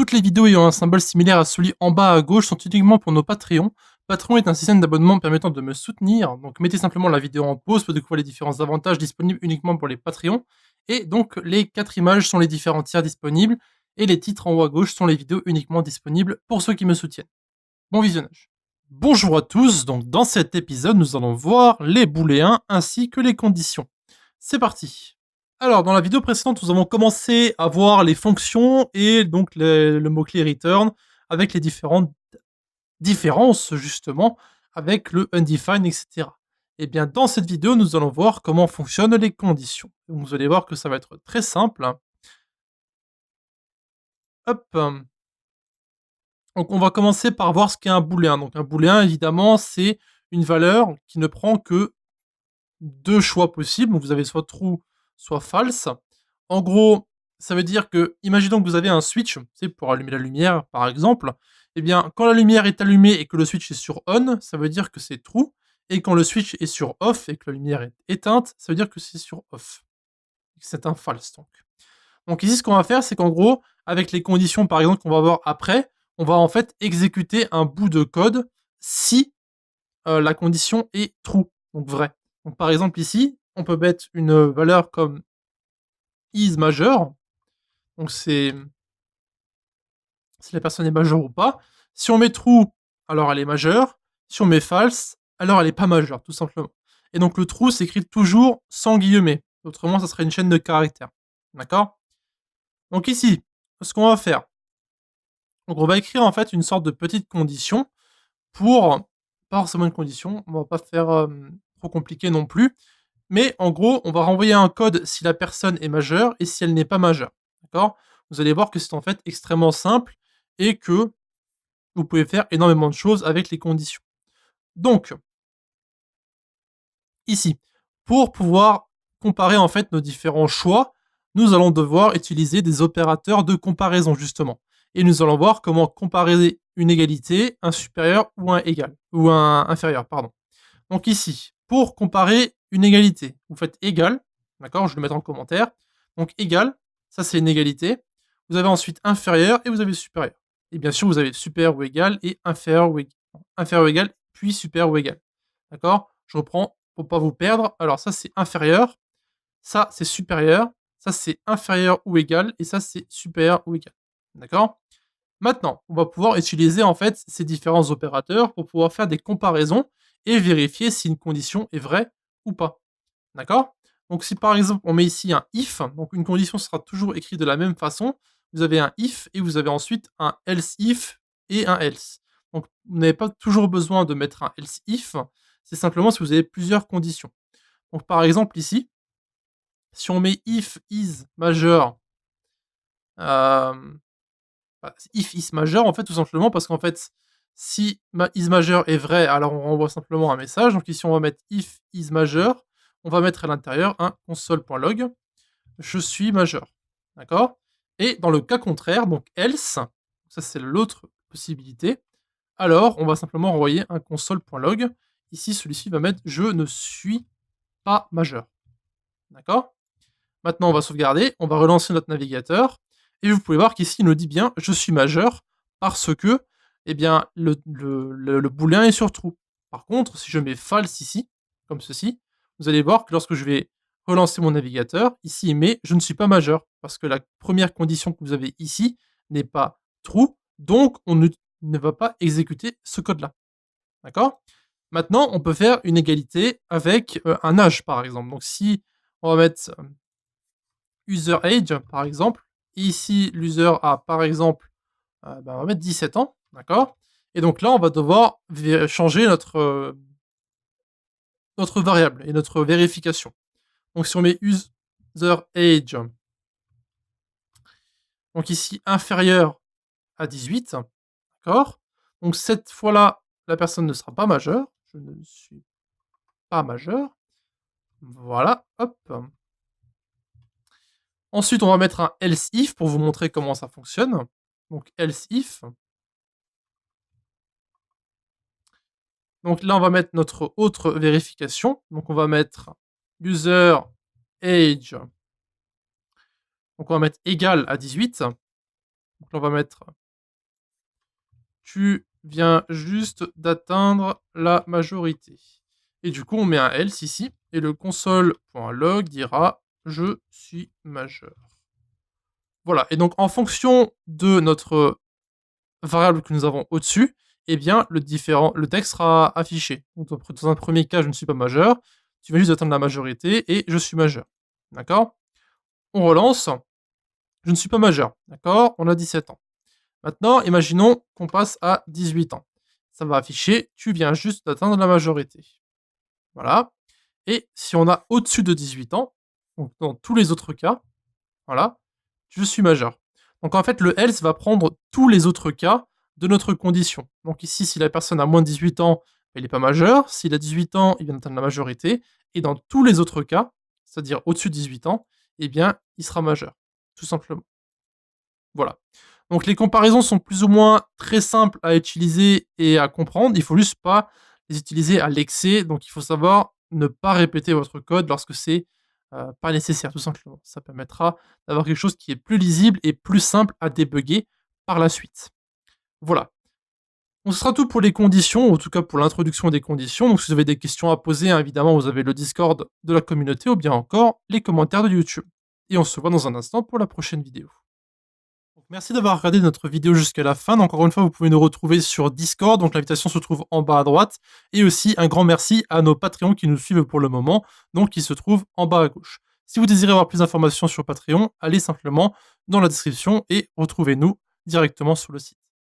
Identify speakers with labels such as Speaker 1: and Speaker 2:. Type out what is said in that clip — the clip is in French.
Speaker 1: Toutes les vidéos ayant un symbole similaire à celui en bas à gauche sont uniquement pour nos Patreons. Patreon est un système d'abonnement permettant de me soutenir, donc mettez simplement la vidéo en pause pour découvrir les différents avantages disponibles uniquement pour les Patreons. Et donc les 4 images sont les différents tiers disponibles, et les titres en haut à gauche sont les vidéos uniquement disponibles pour ceux qui me soutiennent. Bon visionnage. Bonjour à tous, donc dans cet épisode nous allons voir les booléens ainsi que les conditions. C'est parti. Alors, dans la vidéo précédente, nous avons commencé à voir les fonctions et donc le mot-clé return avec les différentes différences, justement, avec le undefined, etc. Et bien, dans cette vidéo, nous allons voir comment fonctionnent les conditions. Donc, vous allez voir que ça va être très simple. Hop. Donc, on va commencer par voir ce qu'est un booléen. Donc, un booléen, évidemment, c'est une valeur qui ne prend que deux choix possibles. Donc, vous avez soit true, soit false. En gros, ça veut dire que, imaginons que vous avez un switch, c'est pour allumer la lumière, par exemple. Eh bien, quand la lumière est allumée et que le switch est sur on, ça veut dire que c'est true. Et quand le switch est sur off et que la lumière est éteinte, ça veut dire que c'est sur off. C'est un false, donc. Donc ici, ce qu'on va faire, c'est qu'en gros, avec les conditions, par exemple, qu'on va voir après, on va en fait exécuter un bout de code si la condition est true, donc vrai. Donc par exemple ici, on peut mettre une valeur comme is majeur, donc c'est si la personne est majeure ou pas. Si on met true, alors elle est majeure. Si on met false, alors elle est pas majeure, tout simplement. Et donc le true s'écrit toujours sans guillemets. Autrement, ça serait une chaîne de caractères. D'accord? Donc ici, ce qu'on va faire, donc on va écrire en fait une sorte de petite condition pour, pas forcément une condition, on va pas faire trop compliqué non plus, mais en gros, on va renvoyer un code si la personne est majeure et si elle n'est pas majeure. D'accord? Vous allez voir que c'est en fait extrêmement simple et que vous pouvez faire énormément de choses avec les conditions. Donc, ici, pour pouvoir comparer en fait nos différents choix, nous allons devoir utiliser des opérateurs de comparaison justement. Et nous allons voir comment comparer une égalité, un supérieur ou un égal, ou un inférieur, pardon. Donc ici, pour comparer une égalité, vous faites égal, d'accord, je vais le mettre en commentaire. Donc égal, ça c'est une égalité. Vous avez ensuite inférieur et vous avez supérieur. Et bien sûr, vous avez supérieur ou égal et inférieur ou égal, puis supérieur ou égal. D'accord? Je reprends pour pas vous perdre. Alors ça c'est inférieur, ça c'est supérieur, ça c'est inférieur ou égal, et ça c'est supérieur ou égal. D'accord? Maintenant, on va pouvoir utiliser en fait ces différents opérateurs pour pouvoir faire des comparaisons et vérifier si une condition est vraie ou pas. D'accord? Donc si par exemple on met ici un if, donc une condition sera toujours écrite de la même façon. Vous avez un if et vous avez ensuite un else if et un else. Donc vous n'avez pas toujours besoin de mettre un else if, c'est simplement si vous avez plusieurs conditions. Donc par exemple ici, si on met if is majeur, if is majeur, en fait, tout simplement parce qu'en fait, si is majeur est vrai, alors on renvoie simplement un message. Donc ici, on va mettre if is majeur. On va mettre à l'intérieur un console.log. Je suis majeur. D'accord? Et dans le cas contraire, donc else, ça c'est l'autre possibilité, alors on va simplement renvoyer un console.log. Ici, celui-ci va mettre je ne suis pas majeur. D'accord? Maintenant, on va sauvegarder, on va relancer notre navigateur, et vous pouvez voir qu'ici, il nous dit bien je suis majeur parce que eh bien, le booléen est sur true. Par contre, si je mets false ici, comme ceci, vous allez voir que lorsque je vais relancer mon navigateur, ici il met je ne suis pas majeur, parce que la première condition que vous avez ici n'est pas true, donc on ne va pas exécuter ce code-là. D'accord? Maintenant, on peut faire une égalité avec un âge, par exemple. Donc si on va mettre user age, par exemple. Et ici, l'user a, par exemple, on va mettre 17 ans, d'accord? Et donc là, on va devoir changer notre variable et notre vérification. Donc si on met user age, donc ici inférieur à 18, d'accord? Donc cette fois-là, la personne ne sera pas majeure. Je ne suis pas majeur. Voilà, hop. Ensuite, on va mettre un else if pour vous montrer comment ça fonctionne. Donc else if. Donc là, on va mettre notre autre vérification. Donc on va mettre user age. Donc on va mettre égal à 18. Donc là, on va mettre tu viens juste d'atteindre la majorité. Et du coup, on met un else ici, et le console.log dira je suis majeur. Voilà, et donc en fonction de notre variable que nous avons au-dessus, eh bien le texte sera affiché. Donc dans un premier cas, je ne suis pas majeur, tu vas juste atteindre la majorité et je suis majeur. D'accord? On relance, je ne suis pas majeur. D'accord? On a 17 ans. Maintenant, imaginons qu'on passe à 18 ans. Ça va afficher, tu viens juste d'atteindre la majorité. Voilà. Et si on a au-dessus de 18 ans, donc dans tous les autres cas, voilà, je suis majeur. Donc en fait, le else va prendre tous les autres cas de notre condition. Donc ici, si la personne a moins de 18 ans, il n'est pas majeur. S'il a 18 ans, il vient d'atteindre la majorité. Et dans tous les autres cas, c'est-à-dire au-dessus de 18 ans, eh bien, il sera majeur, tout simplement. Voilà. Donc les comparaisons sont plus ou moins très simples à utiliser et à comprendre. Il faut juste pas les utiliser à l'excès. Donc il faut savoir ne pas répéter votre code lorsque c'est pas nécessaire, tout simplement. Ça permettra d'avoir quelque chose qui est plus lisible et plus simple à débugger par la suite. Voilà. Donc ce sera tout pour les conditions, en tout cas pour l'introduction des conditions. Donc si vous avez des questions à poser, hein, évidemment, vous avez le Discord de la communauté ou bien encore les commentaires de YouTube. Et on se voit dans un instant pour la prochaine vidéo. Donc, merci d'avoir regardé notre vidéo jusqu'à la fin. Encore une fois, vous pouvez nous retrouver sur Discord, donc l'invitation se trouve en bas à droite. Et aussi un grand merci à nos Patreons qui nous suivent pour le moment, donc qui se trouvent en bas à gauche. Si vous désirez avoir plus d'informations sur Patreon, allez simplement dans la description et retrouvez-nous directement sur le site.